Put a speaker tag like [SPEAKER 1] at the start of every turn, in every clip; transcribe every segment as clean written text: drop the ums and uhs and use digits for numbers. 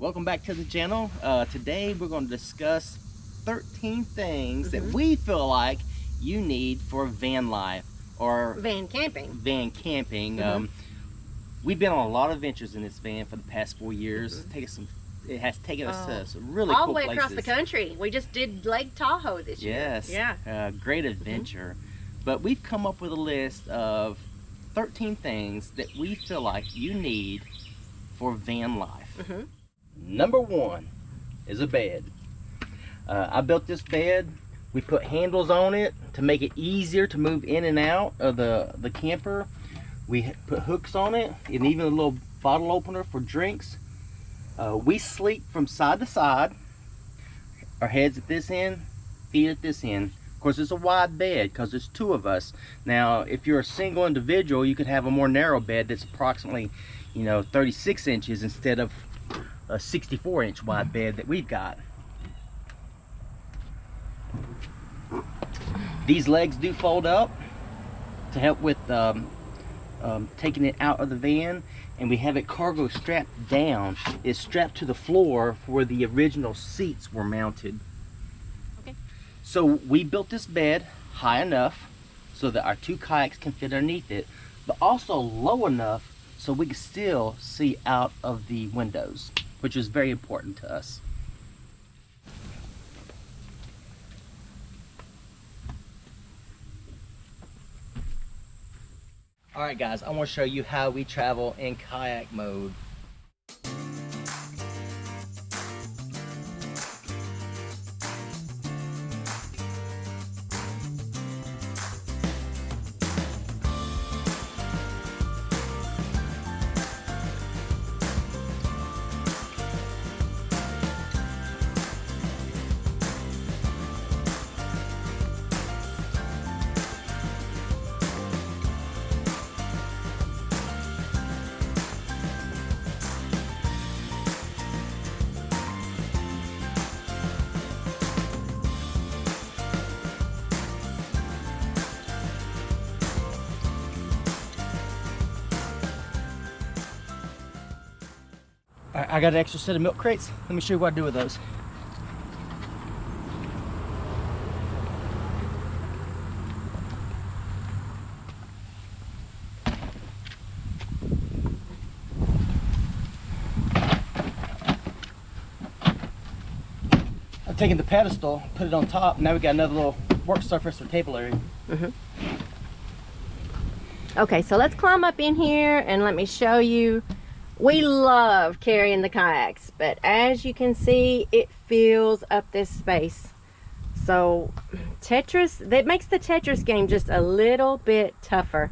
[SPEAKER 1] Welcome back to the channel. Today we're going to discuss 13 things that we feel like you need for van life or
[SPEAKER 2] van camping.
[SPEAKER 1] We've been on a lot of adventures in this van for the past 4 years. It has taken us to some really
[SPEAKER 2] all
[SPEAKER 1] cool
[SPEAKER 2] the way
[SPEAKER 1] places.
[SPEAKER 2] across the country. We just did Lake Tahoe this year.
[SPEAKER 1] Yes,
[SPEAKER 2] yeah,
[SPEAKER 1] great adventure. But we've come up with a list of 13 things that we feel like you need for van life. Number 1 is a bed. I built this bed. We put handles on it to make it easier to move in and out of the camper. We put hooks on it and even a little bottle opener for drinks. We sleep from side to side. Our heads at this end, feet at this end. Of course, it's a wide bed because there's 2 of us. Now, if you're a single individual, you could have a more narrow bed that's approximately, 36 inches instead of a 64-inch wide bed that we've got. These legs do fold up to help with taking it out of the van, and we have it cargo strapped down. It's strapped to the floor where the original seats were mounted.
[SPEAKER 2] Okay.
[SPEAKER 1] So we built this bed high enough so that our 2 kayaks can fit underneath it, but also low enough so we can still see out of the windows, which is very important to us. All right, guys, I want to show you how we travel in kayak mode. I got an extra set of milk crates. Let me show you what I do with those. I'm taking the pedestal, put it on top. Now we got another little work surface or table area.
[SPEAKER 2] Okay, so let's climb up in here and let me show you. We love carrying the kayaks, but as you can see, it fills up this space. So Tetris, that makes the Tetris game just a little bit tougher.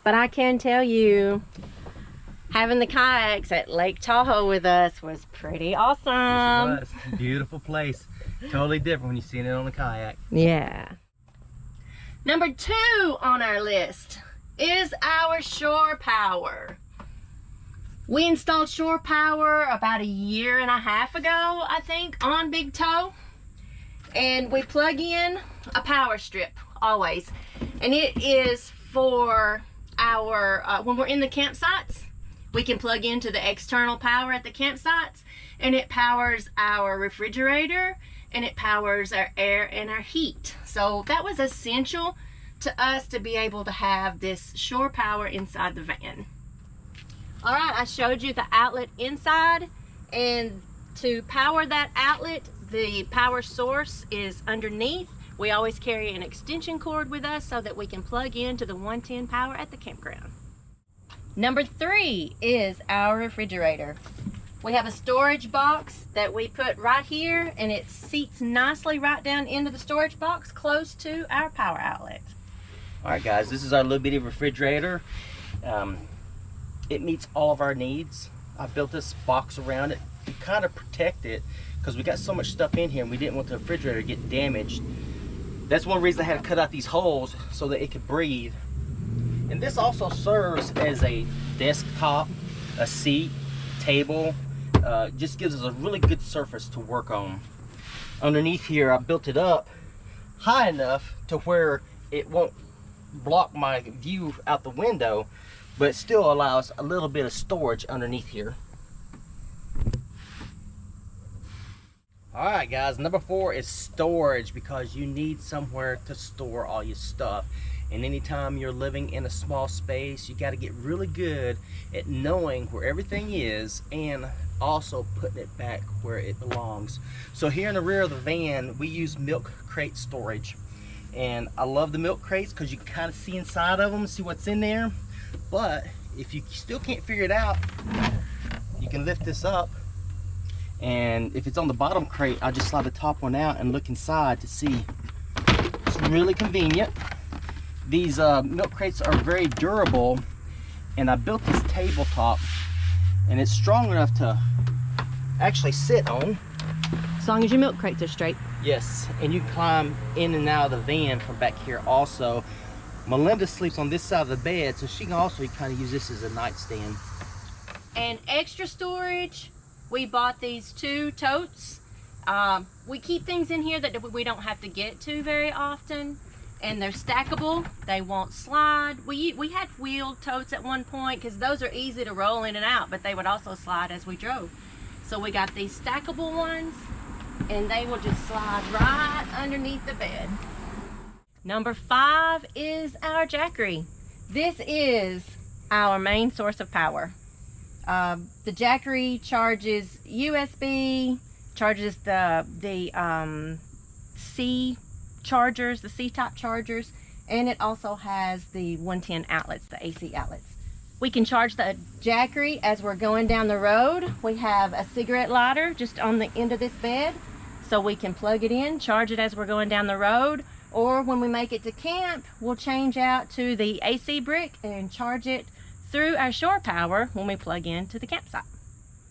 [SPEAKER 2] But I can tell you, having the kayaks at Lake Tahoe with us was pretty awesome.
[SPEAKER 1] Yes, it was. Beautiful place. Totally different when you're seeing it on the kayak.
[SPEAKER 2] Yeah. Number 2 on our list is our shore power. We installed shore power about 1.5 years ago, I think, on Big Toe. And we plug in a power strip, always. And it is for our, when we're in the campsites, we can plug into the external power at the campsites. And it powers our refrigerator, and it powers our air and our heat. So that was essential to us to be able to have this shore power inside the van. All right, I showed you the outlet inside, and to power that outlet, the power source is underneath. We always carry an extension cord with us so that we can plug into the 110 power at the campground. Number 3 is our refrigerator. We have a storage box that we put right here, and it seats nicely right down into the storage box close to our power outlet.
[SPEAKER 1] All right, guys, this is our little bitty refrigerator. It meets all of our needs. I built this box around it to kind of protect it because we got so much stuff in here and we didn't want the refrigerator to get damaged. That's one reason I had to cut out these holes so that it could breathe. And this also serves as a desktop, a seat, table. Just gives us a really good surface to work on. Underneath here, I built it up high enough to where it won't block my view out the window, but it still allows a little bit of storage underneath here. All right, guys, number 4 is storage, because you need somewhere to store all your stuff. And anytime you're living in a small space, you got to get really good at knowing where everything is and also putting it back where it belongs. So here in the rear of the van, we use milk crate storage. And I love the milk crates because you can kind of see inside of them, see what's in there. But if you still can't figure it out, you can lift this up. And if it's on the bottom crate, I'll just slide the top one out and look inside to see. It's really convenient. These milk crates are very durable, and I built this tabletop, and it's strong enough to actually sit on.
[SPEAKER 2] As long as your milk crates are straight.
[SPEAKER 1] Yes, and you can climb in and out of the van from back here also. Melinda sleeps on this side of the bed, so she can also kind of use this as a nightstand.
[SPEAKER 2] And extra storage, we bought these 2 totes. We keep things in here that we don't have to get to very often. And they're stackable, they won't slide. We had wheeled totes at one point because those are easy to roll in and out, but they would also slide as we drove. So we got these stackable ones, and they will just slide right underneath the bed. Number 5 is our Jackery. This is our main source of power. The Jackery charges USB, charges the C chargers, the C-type chargers, and it also has the 110 outlets, the AC outlets. We can charge the Jackery as we're going down the road. We have a cigarette lighter just on the end of this bed, so we can plug it in, charge it as we're going down the road, or when we make it to camp, we'll change out to the AC brick and charge it through our shore power when we plug into the campsite.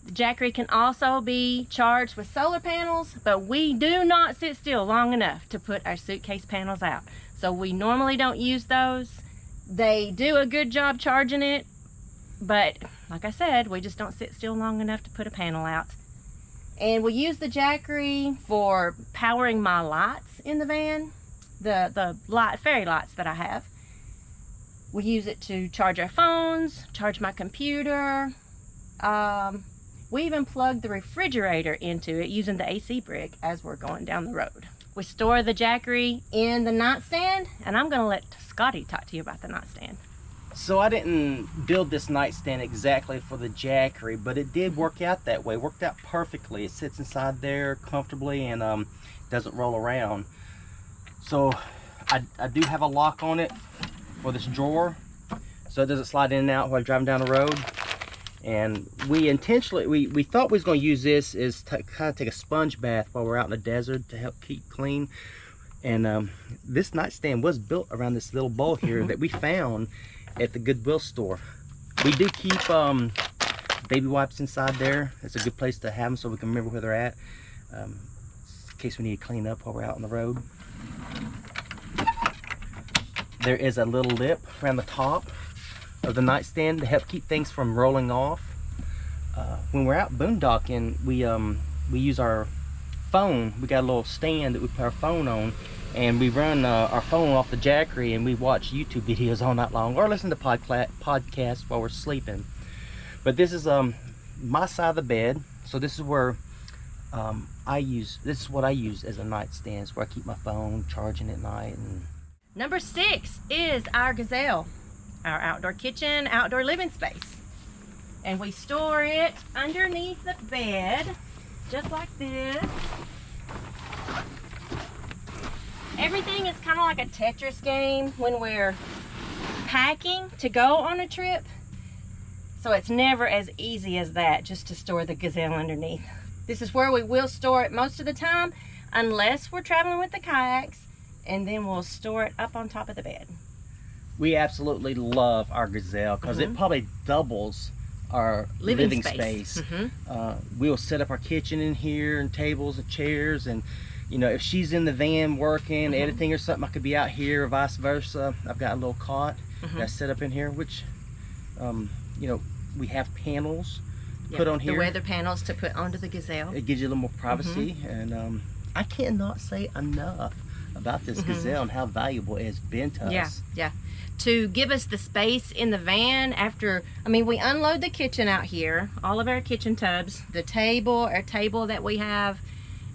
[SPEAKER 2] The Jackery can also be charged with solar panels, but we do not sit still long enough to put our suitcase panels out. So we normally don't use those. They do a good job charging it, but like I said, we just don't sit still long enough to put a panel out. And we use the Jackery for powering my lights in the van, the fairy lights that I have. We use it to charge our phones, charge my computer. We even plug the refrigerator into it using the AC brick as we're going down the road. We store the Jackery in the nightstand, and I'm gonna let Scotty talk to you about the nightstand.
[SPEAKER 1] So I didn't build this nightstand exactly for the Jackery, but it did work out that way. It worked out perfectly. It sits inside there comfortably and doesn't roll around. So I do have a lock on it for this drawer, so it doesn't slide in and out while driving down the road. And we intentionally, we thought we was going to use this as to kind of take a sponge bath while we're out in the desert to help keep clean. And this nightstand was built around this little bowl here that we found at the Goodwill store. We do keep baby wipes inside there. It's a good place to have them so we can remember where they're at, in case we need to clean up while we're out on the road. There is a little lip around the top of the nightstand to help keep things from rolling off. When we're out boondocking, we use our phone. We got a little stand that we put our phone on, and we run our phone off the Jackery, and we watch YouTube videos all night long or listen to podcasts while we're sleeping. But this is my side of the bed, so this is where this is what I use as a nightstand. It's where I keep my phone charging at night. And
[SPEAKER 2] Number 6 is our Gazelle, our outdoor kitchen, outdoor living space. And we store it underneath the bed, just like this. Everything is kind of like a Tetris game when we're packing to go on a trip. So it's never as easy as that, just to store the Gazelle underneath. This is where we will store it most of the time, unless we're traveling with the kayaks, and then we'll store it up on top of the bed.
[SPEAKER 1] We absolutely love our Gazelle because it probably doubles our living space. We'll set up our kitchen in here and tables and chairs, and you know, if she's in the van working, editing or something, I could be out here or vice versa. I've got a little cot that I set up in here, which you know, we have panels to put on here.
[SPEAKER 2] The weather panels to put onto the Gazelle.
[SPEAKER 1] It gives you a little more privacy, and I cannot say enough about this Gazelle and how valuable it has been to us.
[SPEAKER 2] To give us the space in the van after, I mean, we unload the kitchen out here, all of our kitchen tubs, the table, our table that we have,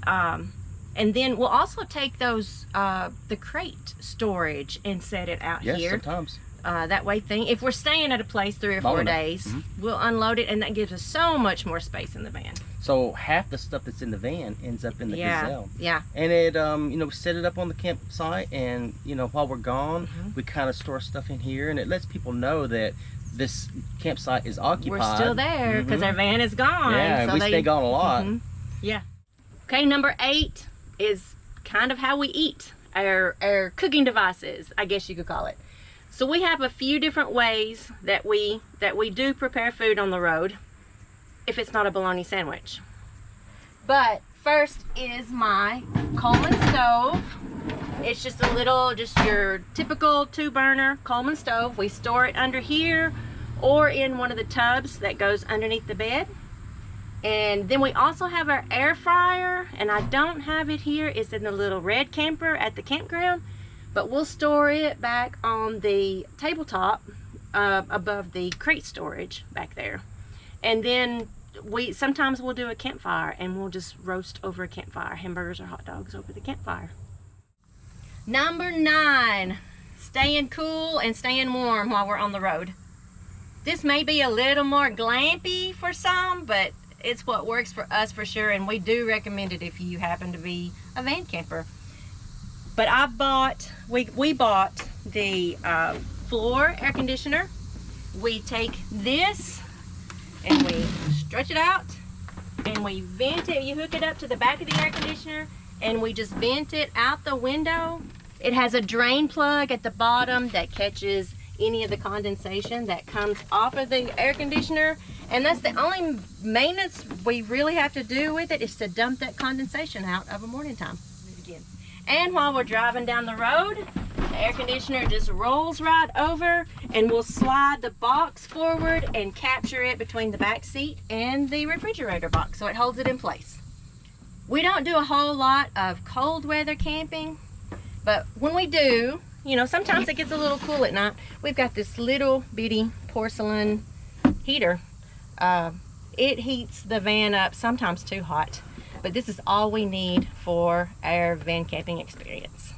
[SPEAKER 2] And then we'll also take those, the crate storage and set it out here.
[SPEAKER 1] Yes, sometimes.
[SPEAKER 2] That way if we're staying at a place 3 or 4 days, we'll unload it, and that gives us so much more space in the van.
[SPEAKER 1] So half the stuff that's in the van ends up in the Gazelle.
[SPEAKER 2] Yeah.
[SPEAKER 1] And it, you know, set it up on the campsite, and, you know, while we're gone, we kind of store stuff in here, and it lets people know that this campsite is occupied.
[SPEAKER 2] We're still there because our van is gone.
[SPEAKER 1] Yeah,
[SPEAKER 2] so
[SPEAKER 1] we stay gone a lot.
[SPEAKER 2] Yeah. Okay, number 8 is kind of how we eat, our cooking devices, I guess you could call it. So we have a few different ways that we do prepare food on the road, if it's not a bologna sandwich. But first is my Coleman stove. It's just just your typical 2-burner Coleman stove. We store it under here or in one of the tubs that goes underneath the bed. And then we also have our air fryer, and I don't have it here. It's in the little red camper at the campground, but we'll store it back on the tabletop above the crate storage back there. And then sometimes we'll do a campfire, and we'll just roast over a campfire, hamburgers or hot dogs over the campfire. Number 9, staying cool and staying warm while we're on the road. This may be a little more glampy for some, but it's what works for us for sure, and we do recommend it if you happen to be a van camper. But we bought the floor air conditioner. We take this and we stretch it out and we vent it. You hook it up to the back of the air conditioner and we just vent it out the window. It has a drain plug at the bottom that catches any of the condensation that comes off of the air conditioner, and that's the only maintenance we really have to do with it, is to dump that condensation out of a morning time. And while we're driving down the road, the air conditioner just rolls right over, and we'll slide the box forward and capture it between the back seat and the refrigerator box, so it holds it in place. We don't do a whole lot of cold weather camping, but when we do, you know, sometimes it gets a little cool at night. We've got this little bitty porcelain heater. It heats the van up, sometimes too hot, but this is all we need for our van camping experience.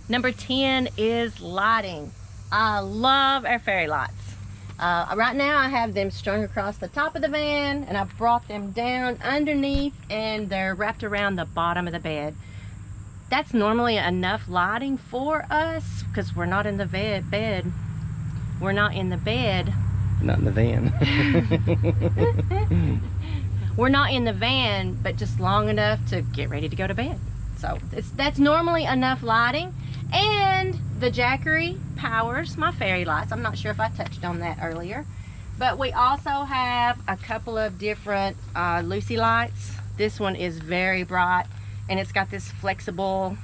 [SPEAKER 2] Number 10 is lighting. I love our fairy lights. Right now I have them strung across the top of the van, and I've brought them down underneath, and they're wrapped around the bottom of the bed. That's normally enough lighting for us because we're not in the bed. We're not in the bed.
[SPEAKER 1] Not in the van.
[SPEAKER 2] We're not in the van, but just long enough to get ready to go to bed. So that's normally enough lighting. And the Jackery powers my fairy lights. I'm not sure if I touched on that earlier. But we also have a couple of different Lucy lights. This one is very bright, and it's got this flexible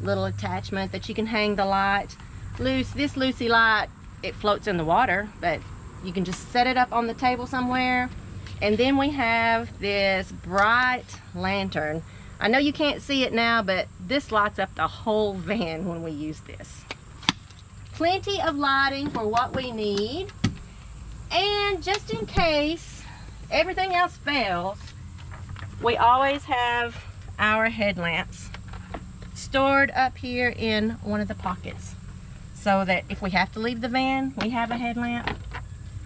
[SPEAKER 2] little attachment that you can hang the light loose. This Lucy light, it floats in the water, but you can just set it up on the table somewhere. And then we have this bright lantern. I know you can't see it now, but this lights up the whole van when we use this. Plenty of lighting for what we need. And just in case everything else fails, we always have our headlamps stored up here in one of the pockets, so that if we have to leave the van, we have a headlamp,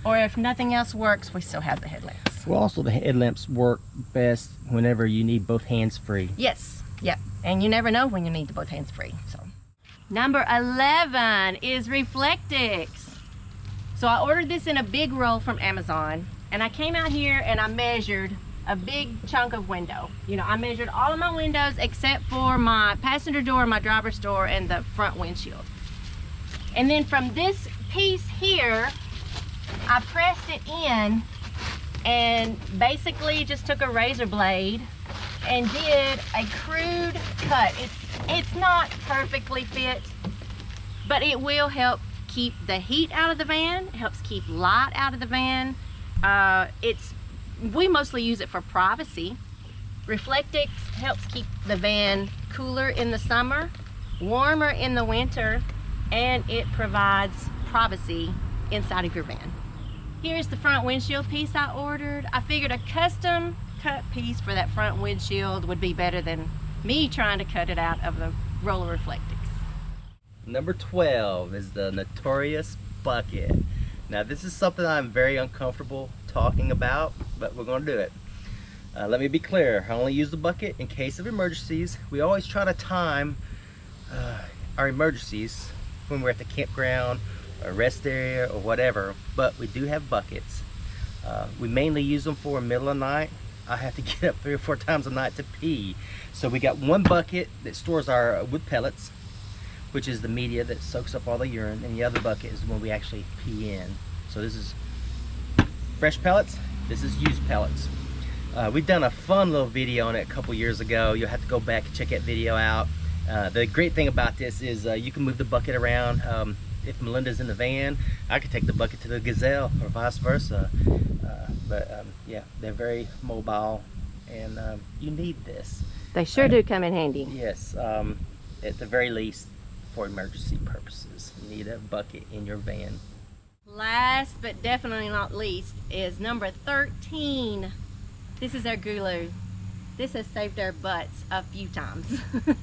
[SPEAKER 2] or if nothing else works, we still have the headlamps.
[SPEAKER 1] Well, also the headlamps work best whenever you need both hands free.
[SPEAKER 2] Yes, yep, and you never know when you need both hands free. So, number 11 is Reflectex. So I ordered this in a big roll from Amazon, and I came out here and I measured a big chunk of window. You know, I measured all of my windows except for my passenger door, my driver's door, and the front windshield. And then from this piece here, I pressed it in and basically just took a razor blade and did a crude cut. It's not perfectly fit, but it will help keep the heat out of the van. It helps keep light out of the van. We mostly use it for privacy. Reflectex helps keep the van cooler in the summer, warmer in the winter, and it provides privacy inside of your van. Here's the front windshield piece I ordered. I figured a custom cut piece for that front windshield would be better than me trying to cut it out of the roller Reflectex.
[SPEAKER 1] Number 12 is the notorious bucket. Now this is something I'm very uncomfortable talking about, but we're going to do it. Let me be clear, I only use the bucket in case of emergencies. We always try to time our emergencies when we're at the campground or rest area or whatever, but we do have buckets. We mainly use them for middle of the night. I have to get up 3 or 4 times a night to pee. So we got one bucket that stores our wood pellets, which is the media that soaks up all the urine, and the other bucket is when we actually pee in. So this is fresh pellets, this is used pellets. We've done a fun little video on it a couple years ago. You'll have to go back and check that video out. The great thing about this is you can move the bucket around. If Melinda's in the van, I could take the bucket to the Gazelle or vice versa. Yeah, they're very mobile, and you need this.
[SPEAKER 2] They sure do come in handy.
[SPEAKER 1] Yes, at the very least, for emergency purposes, you need a bucket in your van.
[SPEAKER 2] Last but definitely not least is number 13. This is our Gulu. This has saved our butts a few times.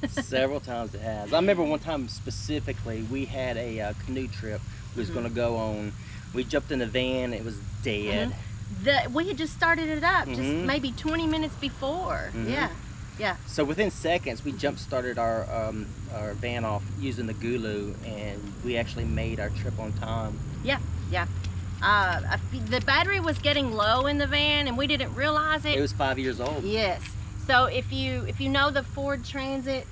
[SPEAKER 1] Several times it has. I remember one time specifically, we had a canoe trip we was going to go on. We jumped in the van, it was dead.
[SPEAKER 2] We had just started it up just maybe 20 minutes before. Yeah.
[SPEAKER 1] So within seconds, we jump started our van off using the Gulu, and we actually made our trip on time.
[SPEAKER 2] Yeah. The battery was getting low in the van, and we didn't realize it.
[SPEAKER 1] It was 5 years old.
[SPEAKER 2] Yes. So if you know the Ford Transit,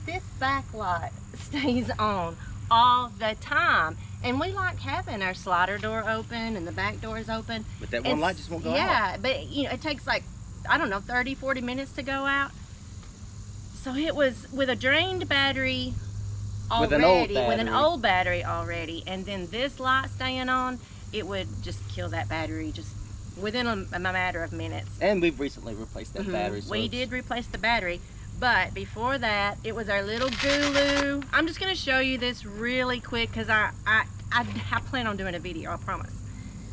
[SPEAKER 2] this back light stays on all the time, and we like having our slider door open and the back doors open.
[SPEAKER 1] But that one light just won't go out.
[SPEAKER 2] Yeah, but it takes like, I don't know, 30-40 minutes to go out. So it was with a drained battery already, with an old battery already, and then this light staying on, it would just kill that battery just within a matter of minutes.
[SPEAKER 1] And we've recently replaced that battery. So
[SPEAKER 2] we did replace the battery, but before that, it was our little Gulu. I'm just gonna show you this really quick because I plan on doing a video, I promise.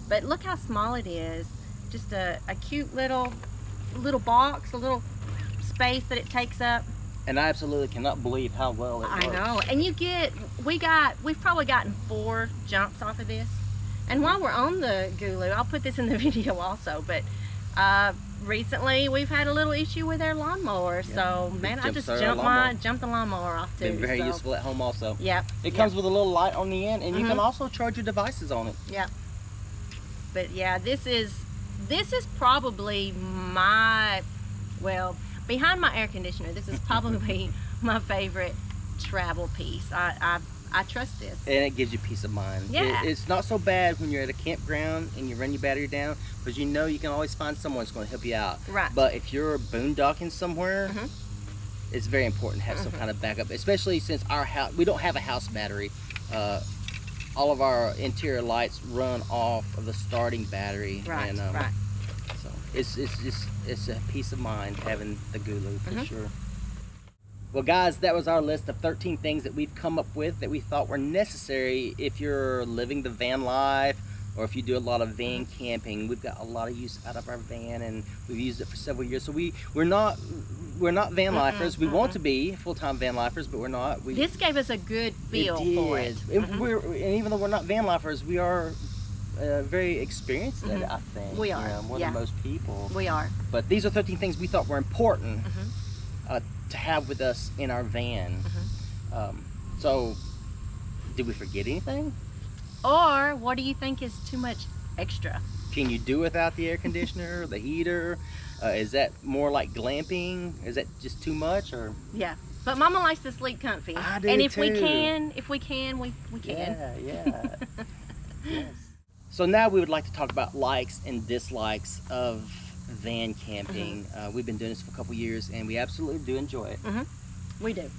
[SPEAKER 2] But look how small it is. Just a cute little box, a little space that it takes up.
[SPEAKER 1] And I absolutely cannot believe how well it works.
[SPEAKER 2] I know. And we've probably gotten 4 jumps off of this. And while we're on the Gulu, I'll put this in the video also, but recently we've had a little issue with our lawnmower. Yeah. So man, I just jumped the lawnmower off too.
[SPEAKER 1] Been very useful at home also.
[SPEAKER 2] Yeah.
[SPEAKER 1] It comes with a little light on the end, and you can also charge your devices on it.
[SPEAKER 2] Yeah. But yeah, this is probably behind my air conditioner, this is probably my favorite travel piece. I trust this.
[SPEAKER 1] And it gives you peace of mind.
[SPEAKER 2] Yeah.
[SPEAKER 1] It's not so bad when you're at a campground and you run your battery down, because you know you can always find someone that's going to help you out.
[SPEAKER 2] Right.
[SPEAKER 1] But if you're boondocking somewhere, it's very important to have some kind of backup, especially since our house, we don't have a house battery. All of our interior lights run off of the starting battery.
[SPEAKER 2] Right,
[SPEAKER 1] and,
[SPEAKER 2] right.
[SPEAKER 1] So it's a peace of mind having the Gulu for sure. Well guys, that was our list of 13 things that we've come up with that we thought were necessary if you're living the van life, or if you do a lot of van camping. We've got a lot of use out of our van, and we've used it for several years. So we're not van lifers. We want to be full-time van lifers, but we're not.
[SPEAKER 2] This gave us a good feel for it.
[SPEAKER 1] And even though we're not van lifers, we are very experienced at it, I think.
[SPEAKER 2] We are.
[SPEAKER 1] More than most people.
[SPEAKER 2] We are.
[SPEAKER 1] But these are 13 things we thought were important to have with us in our van. So, did we forget anything?
[SPEAKER 2] Or what do you think is too much extra?
[SPEAKER 1] Can you do without the air conditioner, the heater? Is that more like glamping? Is that just too much, or?
[SPEAKER 2] Yeah, but Mama likes to sleep comfy.
[SPEAKER 1] I do
[SPEAKER 2] and if
[SPEAKER 1] too.
[SPEAKER 2] we can, we can.
[SPEAKER 1] Yeah. Yes. So now we would like to talk about likes and dislikes of van camping. We've been doing this for a couple years, and we absolutely do enjoy it.
[SPEAKER 2] We do.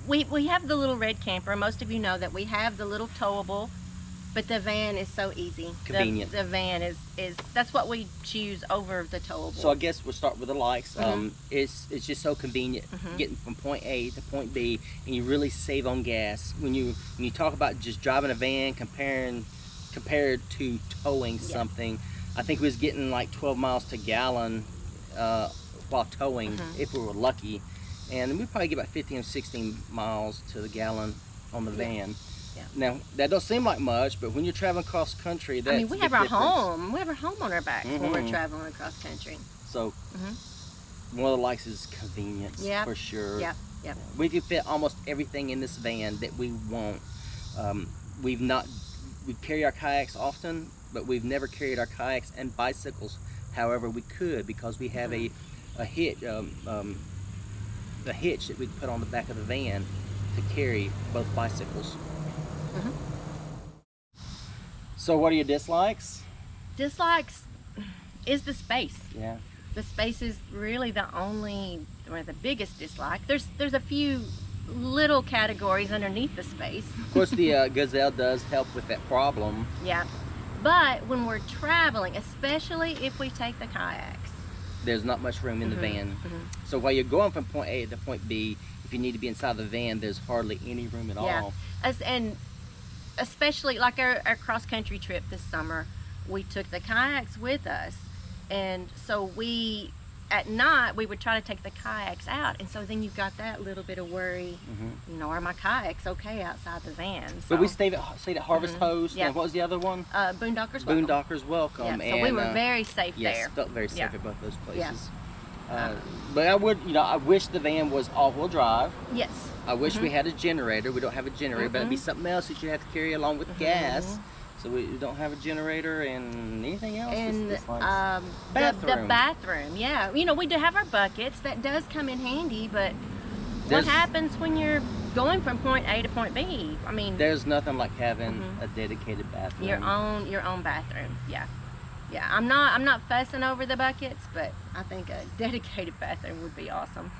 [SPEAKER 2] We have the little red camper. Most of you know that we have the little towable, but the van is so easy.
[SPEAKER 1] Convenient.
[SPEAKER 2] The van is that's what we choose over the towable.
[SPEAKER 1] So I guess we'll start with the likes. It's just so convenient getting from point A to point B, and you really save on gas. When you talk about just driving a van compared to towing something, I think we was getting like 12 miles to gallon while towing, if we were lucky. And we probably get about 15 or 16 miles to the gallon on the van.
[SPEAKER 2] Yeah.
[SPEAKER 1] Now, that don't seem like much, but when you're traveling cross country, that's
[SPEAKER 2] I mean, we have our home. We have our home on our backs when we're traveling across country.
[SPEAKER 1] So, one of the likes is convenience, for sure.
[SPEAKER 2] Yep. Yep.
[SPEAKER 1] We can fit almost everything in this van that we want. We carry our kayaks often, but we've never carried our kayaks and bicycles. However, we could, because we have a hitch that we put on the back of the van to carry both bicycles. So what are your dislikes?
[SPEAKER 2] Dislikes is the space.
[SPEAKER 1] Yeah.
[SPEAKER 2] The space is really the biggest dislike. There's a few little categories underneath the space.
[SPEAKER 1] Of course, the Gazelle does help with that problem.
[SPEAKER 2] Yeah. But when we're traveling, especially if we take the kayaks,
[SPEAKER 1] there's not much room in the van. So while you're going from point A to point B, if you need to be inside the van, there's hardly any room at all.
[SPEAKER 2] And especially like our cross-country trip this summer, we took the kayaks with us, and so at night we would try to take the kayaks out, and so then you've got that little bit of worry, you know, are my kayaks okay outside the van? So,
[SPEAKER 1] but we stayed at Harvest Host, and what was the other one?
[SPEAKER 2] Boondockers Welcome.
[SPEAKER 1] Boondockers Welcome.
[SPEAKER 2] Yeah, so we were very safe there.
[SPEAKER 1] Yes, felt very safe at both those places. But I wish the van was all-wheel drive.
[SPEAKER 2] Yes.
[SPEAKER 1] I wish we had a generator. We don't have a generator, but it'd be something else that you have to carry along with gas. So we don't have a generator, and anything else.
[SPEAKER 2] And
[SPEAKER 1] bathroom.
[SPEAKER 2] The bathroom, yeah. You know, we do have our buckets. That does come in handy, but what happens when you're going from point A to point B? I mean,
[SPEAKER 1] there's nothing like having a dedicated bathroom.
[SPEAKER 2] Your own bathroom. Yeah. Yeah, I'm not fussing over the buckets, but I think a dedicated bathroom would be awesome.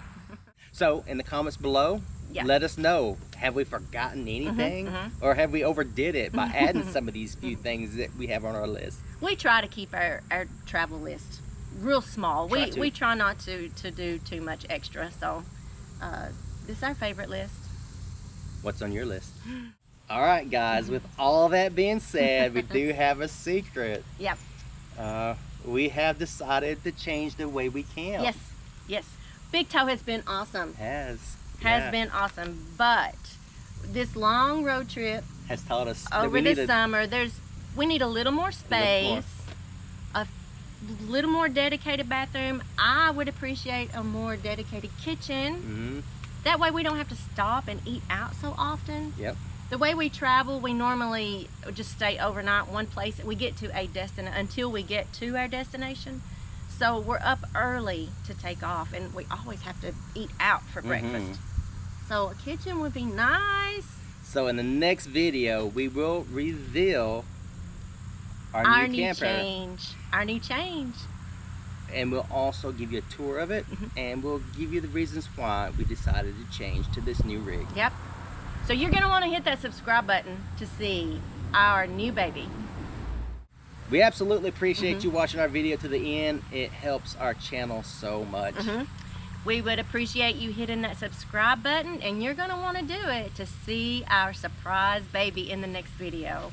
[SPEAKER 1] So in the comments below, let us know, have we forgotten anything, or have we overdid it by adding some of these few things that we have on our list?
[SPEAKER 2] We try to keep our travel list real small. We try not to do too much extra. So this is our favorite list.
[SPEAKER 1] What's on your list? All right, guys, with all that being said, we do have a secret.
[SPEAKER 2] Yep.
[SPEAKER 1] We have decided to change the way we camp.
[SPEAKER 2] Yes, yes. Big Toe has been awesome.
[SPEAKER 1] Has
[SPEAKER 2] been awesome, but this long road trip
[SPEAKER 1] has taught us
[SPEAKER 2] over this summer, we need a little more space, a little more dedicated bathroom. I would appreciate a more dedicated kitchen. That way we don't have to stop and eat out so often.
[SPEAKER 1] Yep.
[SPEAKER 2] The way we travel, we normally just stay overnight one place. We get to until we get to our destination. So we're up early to take off, and we always have to eat out for breakfast. So a kitchen would be nice.
[SPEAKER 1] So in the next video, we will reveal our new camper.
[SPEAKER 2] Our new change.
[SPEAKER 1] And we'll also give you a tour of it, and we'll give you the reasons why we decided to change to this new rig.
[SPEAKER 2] Yep. So you're going to want to hit that subscribe button to see our new baby.
[SPEAKER 1] We absolutely appreciate you watching our video to the end. It helps our channel so much.
[SPEAKER 2] We would appreciate you hitting that subscribe button, and you're going to want to do it to see our surprise baby in the next video.